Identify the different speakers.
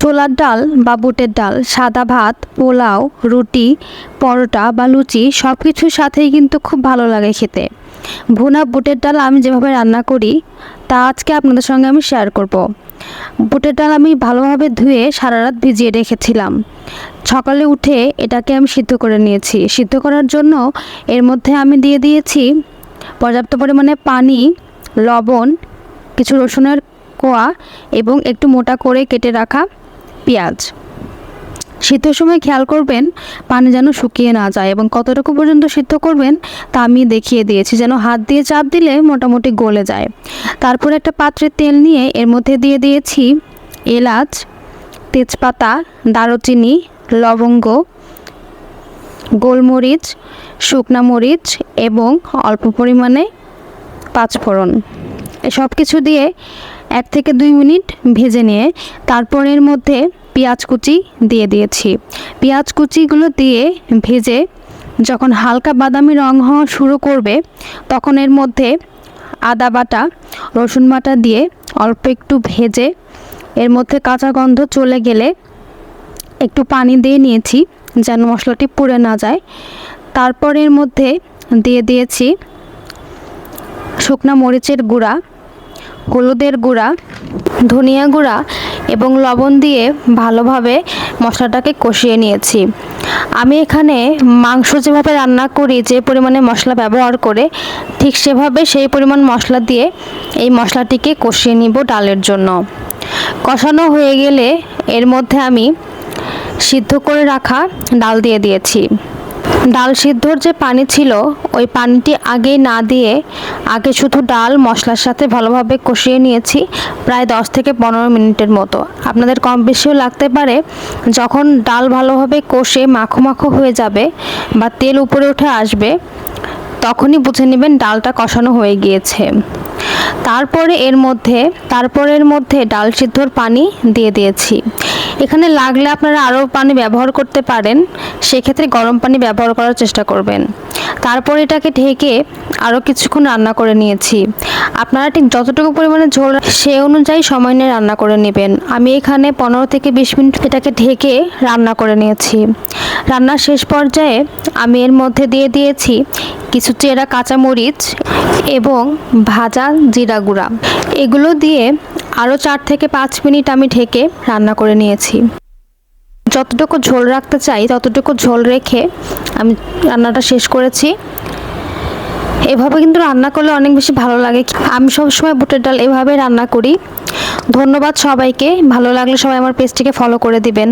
Speaker 1: ছোলার ডাল বা বুটের ডাল, সাদা ভাত, পোলাও, রুটি, পরোটা বা লুচি সব কিছুর সাথেই কিন্তু খুব ভালো লাগে খেতে। ভুনা বুটের ডাল আমি যেভাবে রান্না করি তা আজকে আপনাদের সঙ্গে আমি শেয়ার করব। বুটের ডাল আমি ভালোভাবে ধুয়ে সারা রাত ভিজিয়ে রেখেছিলাম। সকালে উঠে এটাকে আমি সিদ্ধ করে নিয়েছি। সিদ্ধ করার জন্য এর মধ্যে আমি দিয়ে দিয়েছি পর্যাপ্ত পরিমাণে পানি, লবণ, কিছু রসুনের কোয়া এবং একটু মোটা করে কেটে রাখা পেঁয়াজ। সিদ্ধর সময় খেয়াল করবেন পানি যেন শুকিয়ে না যায় এবং কতটুকু পর্যন্ত সিদ্ধ করবেন তা আমি দেখিয়ে দিয়েছি, যেন হাত দিয়ে চাপ দিলে মোটামুটি গলে যায়। তারপর একটা পাত্রে তেল নিয়ে এর মধ্যে দিয়ে দিয়েছি এলাচ, তেজপাতা, দারুচিনি, লবঙ্গ, গোলমরিচ, শুকনা মরিচ এবং অল্প পরিমাণে পাঁচফোড়ন। সব কিছু দিয়ে 1 থেকে 2 মিনিট ভেজে নিয়ে তারপর এর মধ্যে পেঁয়াজ কুচি দিয়ে দিয়েছি। পেঁয়াজ কুচিগুলো দিয়ে ভেজে যখন হালকা বাদামি রং হওয়া শুরু করবে তখন এর মধ্যে আদা বাটা, রসুন বাটা দিয়ে অল্প একটু ভেজে এর মধ্যে কাঁচা গন্ধ চলে গেলে একটু পানি দিয়ে নিয়েছি যেন মশলাটি পুড়ে না যায়। তারপর এর মধ্যে দিয়ে দিয়েছি শুকনা মরিচের গুঁড়া, হলুদের গুঁড়া, ধনিয়া গুঁড়া এবং লবণ দিয়ে ভালোভাবে মশলাটাকে কষিয়ে নিয়েছি। আমি এখানে মাংস যেভাবে রান্না করি, যে পরিমাণে মশলা ব্যবহার করে, ঠিক সেভাবে সেই পরিমাণ মশলা দিয়ে এই মশলাটিকে কষিয়ে নিব ডালের জন্য। কষানো হয়ে গেলে এর মধ্যে আমি সিদ্ধ করে রাখা ডাল দিয়ে দিয়েছি। ডাল সিদ্ধর যে পানি ছিল ওই পানিটি আগে না দিয়ে আগে শুধু ডাল মশলার সাথে ভালোভাবে কষিয়ে নিয়েছি প্রায় 10 থেকে 15 মিনিটের মতো। আপনাদের কম বেশিও লাগতে পারে। যখন ডাল ভালোভাবে কষে মাখো মাখো হয়ে যাবে বা তেল উপরে উঠে আসবে তখনই বুঝে নেবেন ডালটা কষানো হয়ে গিয়েছে। তারপরে এর মধ্যে ডাল সিদ্ধর পানি দিয়ে দিয়েছি। এখানে লাগলে আপনারা আরও পানি ব্যবহার করতে পারেন, সেক্ষেত্রে গরম পানি ব্যবহার করার চেষ্টা করবেন। তারপর এটাকে ঢেকে আরও কিছুক্ষণ রান্না করে নিয়েছি। আপনারা ঠিক যতটুকু পরিমাণে ঝোল সে অনুযায়ী সময় নিয়ে রান্না করে নেবেন। আমি এখানে 15 থেকে 20 মিনিট এটাকে ঢেকে রান্না করে নিয়েছি। রান্নার শেষ পর্যায়ে আমি এর মধ্যে দিয়ে দিয়েছি কিছু চেরা কাঁচামরিচ এবং ভাজা জিরা গুঁড়া। এগুলো দিয়ে আরও 4 থেকে 5 মিনিট আমি ঢেকে রান্না করে নিয়েছি। যতটুকু ঝোল রাখতে চাই ততটুকু ঝোল রেখে আমি রান্নাটা শেষ করেছি। এভাবে কিন্তু রান্না করলে অনেক বেশি ভালো লাগে। আমি সবসময় বুটের ডাল এভাবে রান্না করি। ধন্যবাদ সবাইকে। ভালো লাগলে সবাই আমার পেজটিকে ফলো করে দিবেন।